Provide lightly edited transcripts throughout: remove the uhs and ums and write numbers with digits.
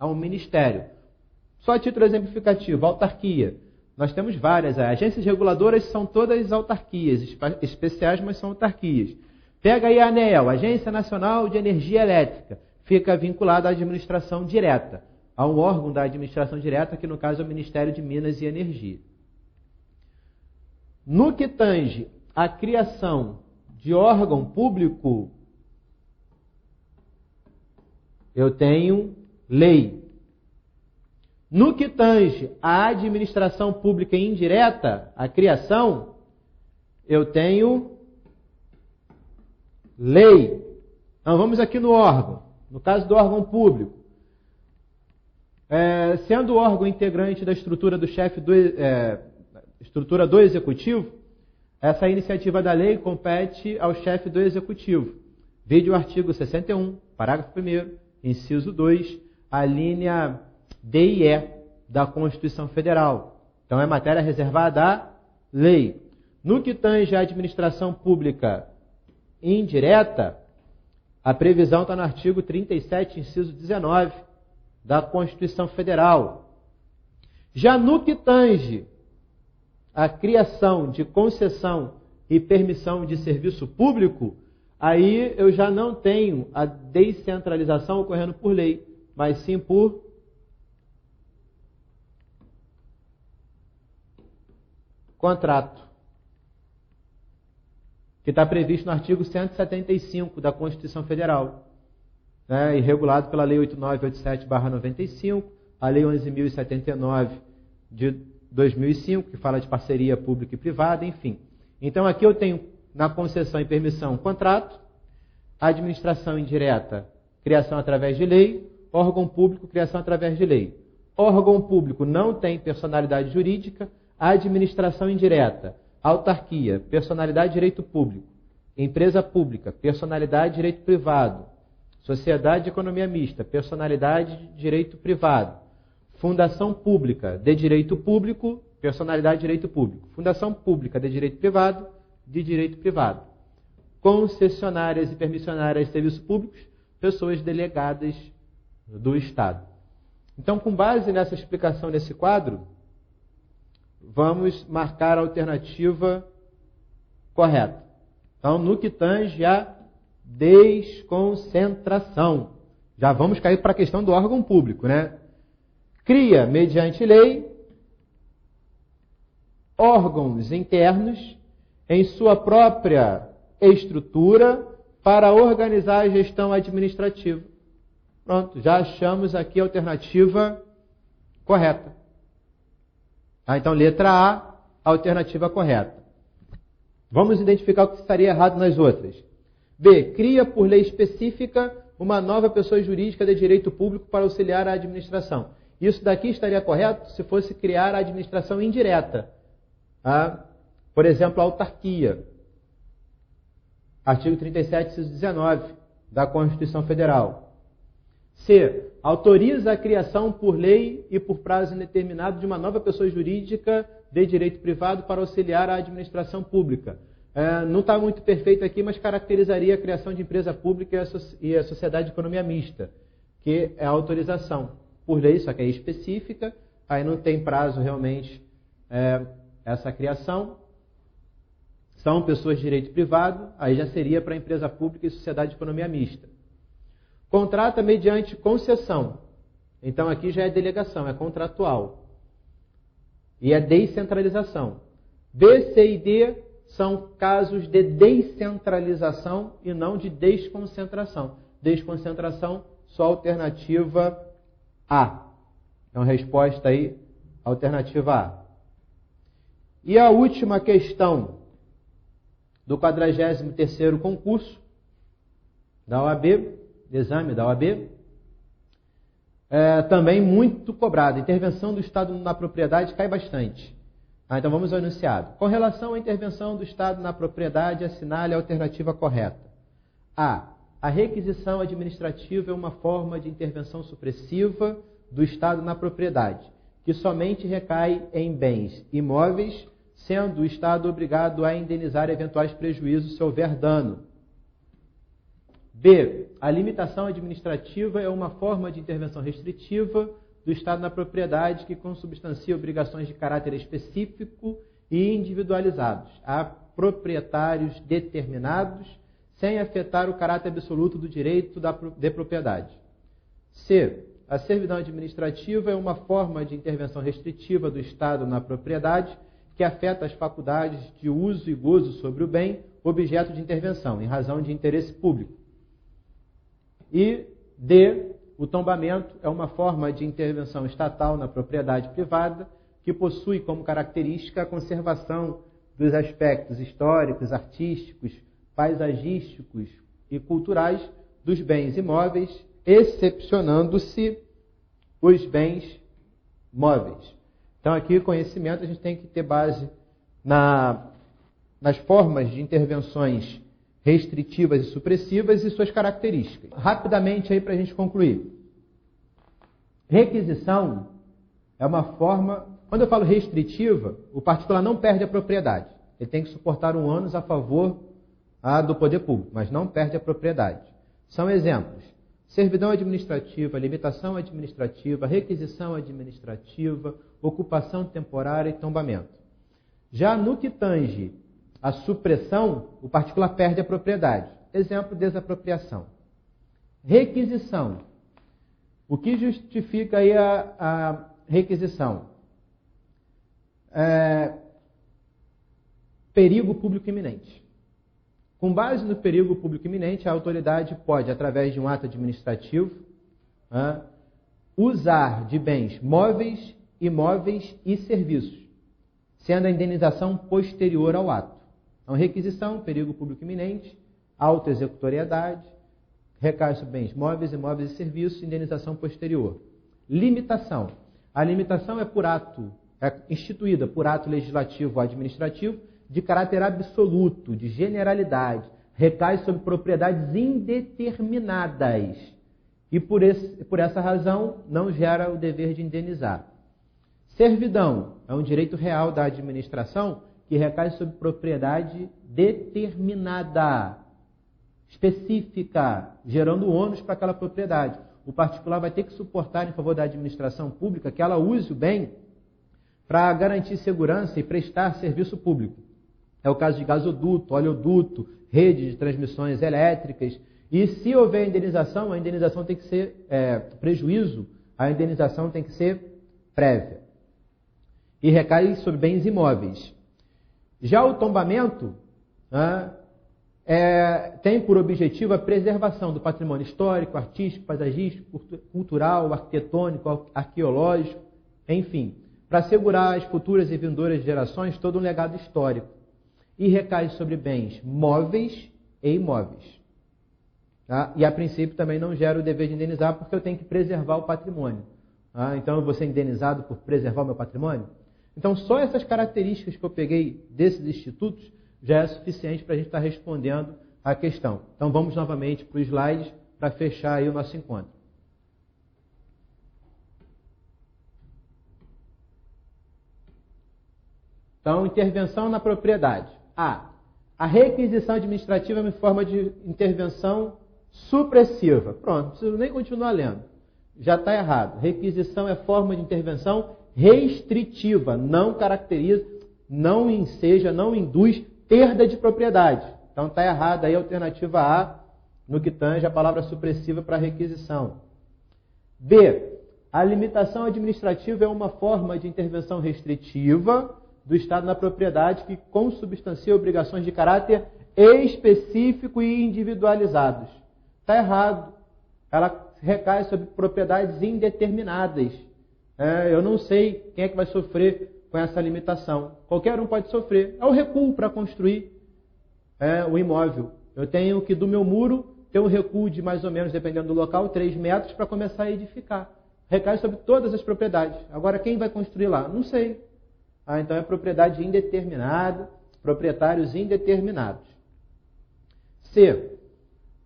a um ministério. Só a título exemplificativo, autarquia. Nós temos várias. Agências reguladoras são todas autarquias, especiais, mas são autarquias. Pega aí a ANEEL, Agência Nacional de Energia Elétrica. Fica vinculada à administração direta, a um órgão da administração direta, que no caso é o Ministério de Minas e Energia. No que tange à criação de órgão público, eu tenho lei. No que tange à administração pública indireta, a criação, eu tenho lei. Então vamos aqui no órgão, no caso do órgão público. Sendo o órgão integrante da estrutura do chefe estrutura do executivo, essa iniciativa da lei compete ao chefe do executivo. Vide o artigo 61, parágrafo 1º, inciso 2, a linha D e E da Constituição Federal. Então é matéria reservada à lei. No que tange à administração pública indireta, a previsão está no artigo 37, inciso 19 da Constituição Federal. Já no que tange a criação de concessão e permissão de serviço público, aí eu já não tenho a descentralização ocorrendo por lei, mas sim por contrato, que está previsto no artigo 175 da Constituição Federal, né, e regulado pela Lei 8987/95, a Lei 11.079 de 2005, que fala de parceria pública e privada, enfim. Então aqui eu tenho na concessão e permissão contrato, administração indireta, criação através de lei, órgão público, criação através de lei. Órgão público não tem personalidade jurídica, administração indireta, autarquia, personalidade direito público, empresa pública, personalidade direito privado, sociedade de economia mista, personalidade direito privado, fundação pública de direito público, personalidade de direito público, fundação pública de direito privado, de direito privado, concessionárias e permissionárias de serviços públicos, pessoas delegadas do Estado. Então, com base nessa explicação desse quadro, vamos marcar a alternativa correta. Então, no que tange a desconcentração. Já vamos cair para a questão do órgão público, né? Cria, mediante lei, órgãos internos em sua própria estrutura para organizar a gestão administrativa. Pronto, já achamos aqui a alternativa correta. Então, letra A, alternativa correta. Vamos identificar o que estaria errado nas outras. B, cria por lei específica uma nova pessoa jurídica de direito público para auxiliar a administração. Isso daqui estaria correto se fosse criar a administração indireta. Por exemplo, a autarquia. Artigo 37, inciso 19 da Constituição Federal. C, autoriza a criação por lei e por prazo indeterminado de uma nova pessoa jurídica de direito privado para auxiliar a administração pública. Não está muito perfeito aqui, mas caracterizaria a criação de empresa pública e a sociedade de economia mista, que é a autorização por lei, só que é específica, aí não tem prazo realmente essa criação. São pessoas de direito privado, aí já seria para empresa pública e sociedade de economia mista. Contrata mediante concessão. Então aqui já é delegação, é contratual. E é descentralização. B, C e D são casos de descentralização e não de desconcentração. Desconcentração, só alternativa A. Então resposta aí, alternativa A. E a última questão do 43º concurso da OAB, exame da OAB, também muito cobrado. Intervenção do Estado na propriedade cai bastante. Então vamos ao enunciado. Com relação à intervenção do Estado na propriedade, assinale a alternativa correta. A. A requisição administrativa é uma forma de intervenção supressiva do Estado na propriedade, que somente recai em bens imóveis, sendo o Estado obrigado a indenizar eventuais prejuízos se houver dano. B. A limitação administrativa é uma forma de intervenção restritiva do Estado na propriedade que consubstancia obrigações de caráter específico e individualizados a proprietários determinados, sem afetar o caráter absoluto do direito de propriedade. C. A servidão administrativa é uma forma de intervenção restritiva do Estado na propriedade que afeta as faculdades de uso e gozo sobre o bem, objeto de intervenção, em razão de interesse público. E D. O tombamento é uma forma de intervenção estatal na propriedade privada que possui como característica a conservação dos aspectos históricos, artísticos, paisagísticos e culturais dos bens imóveis, excepcionando-se os bens móveis. Então, aqui, conhecimento, a gente tem que ter base nas formas de intervenções restritivas e supressivas e suas características. Rapidamente, aí para a gente concluir. Requisição é uma forma... Quando eu falo restritiva, o particular não perde a propriedade. Ele tem que suportar um ônus a favor do poder público, mas não perde a propriedade. São exemplos: servidão administrativa, limitação administrativa, requisição administrativa, ocupação temporária e tombamento. Já no que tange a supressão, o particular perde a propriedade. Exemplo, desapropriação. Requisição. O que justifica aí a requisição? Perigo público iminente. Com base no perigo público iminente, a autoridade pode, através de um ato administrativo, usar de bens móveis, imóveis e serviços, sendo a indenização posterior ao ato. Então, requisição, perigo público iminente, autoexecutoriedade, recai sobre bens móveis, imóveis e serviços, indenização posterior. Limitação. A limitação é instituída por ato legislativo ou administrativo de caráter absoluto, de generalidade, recai sobre propriedades indeterminadas e por essa razão não gera o dever de indenizar. Servidão é um direito real da administração que recai sobre propriedade determinada, específica, gerando ônus para aquela propriedade. O particular vai ter que suportar em favor da administração pública que ela use o bem para garantir segurança e prestar serviço público. É o caso de gasoduto, oleoduto, rede de transmissões elétricas. E se houver indenização, a indenização tem que ser prejuízo, a indenização tem que ser prévia. E recai sobre bens imóveis. Já o tombamento tem por objetivo a preservação do patrimônio histórico, artístico, paisagístico, cultural, arquitetônico, arqueológico, enfim, para assegurar às futuras e vindouras gerações todo um legado histórico. E recai sobre bens móveis e imóveis. Tá? E a princípio também não gera o dever de indenizar porque eu tenho que preservar o patrimônio. Então eu vou ser indenizado por preservar o meu patrimônio? Então só essas características que eu peguei desses institutos já é suficiente para a gente estar respondendo a questão. Então vamos novamente para os slides para fechar aí o nosso encontro. Então, intervenção na propriedade. A requisição administrativa é uma forma de intervenção supressiva. Pronto, não preciso nem continuar lendo. Já está errado. Requisição é forma de intervenção restritiva. Não caracteriza, não enseja, não induz perda de propriedade. Então está errado aí a alternativa A, no que tange a palavra supressiva para requisição. B. A limitação administrativa é uma forma de intervenção restritiva do Estado na propriedade que consubstancia obrigações de caráter específico e individualizados. Está errado. Ela recai sobre propriedades indeterminadas. Eu não sei quem é que vai sofrer com essa limitação. Qualquer um pode sofrer. É o recuo para construir o imóvel. Eu tenho que, do meu muro, ter um recuo de mais ou menos, dependendo do local, 3 metros para começar a edificar. Recai sobre todas as propriedades. Agora, quem vai construir lá? Não sei. Então é propriedade indeterminada, proprietários indeterminados. C.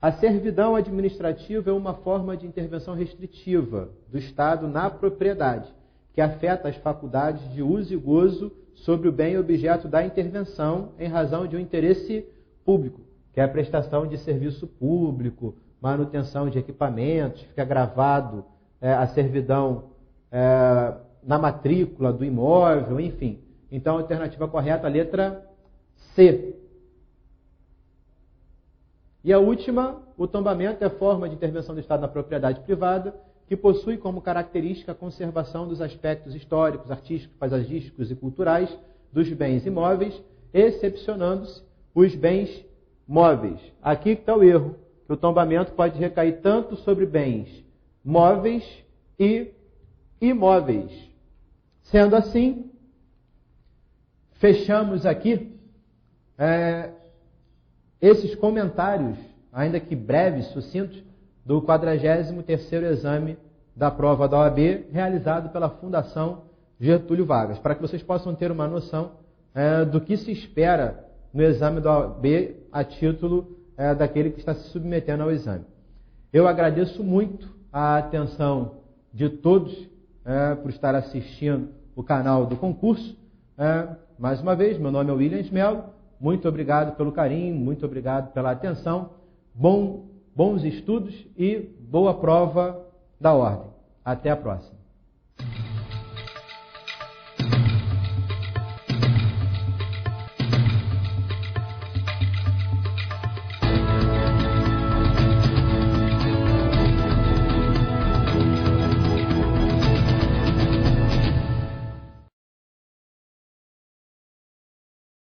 A servidão administrativa é uma forma de intervenção restritiva do Estado na propriedade, que afeta as faculdades de uso e gozo sobre o bem objeto da intervenção em razão de um interesse público, que é a prestação de serviço público, manutenção de equipamentos, fica gravado a servidão na matrícula do imóvel, enfim. Então, a alternativa correta, a letra C. E a última, o tombamento é forma de intervenção do Estado na propriedade privada que possui como característica a conservação dos aspectos históricos, artísticos, paisagísticos e culturais dos bens imóveis, excepcionando-se os bens móveis. Aqui que está o erro, que o tombamento pode recair tanto sobre bens móveis e imóveis. Sendo assim, fechamos aqui esses comentários, ainda que breves, sucintos, do 43º exame da prova da OAB, realizado pela Fundação Getúlio Vargas, para que vocês possam ter uma noção do que se espera no exame da OAB a título daquele que está se submetendo ao exame. Eu agradeço muito a atenção de todos por estar assistindo o canal do concurso. Mais uma vez, meu nome é Williams Melo, muito obrigado pelo carinho, muito obrigado pela atenção, bons estudos e boa prova da ordem. Até a próxima.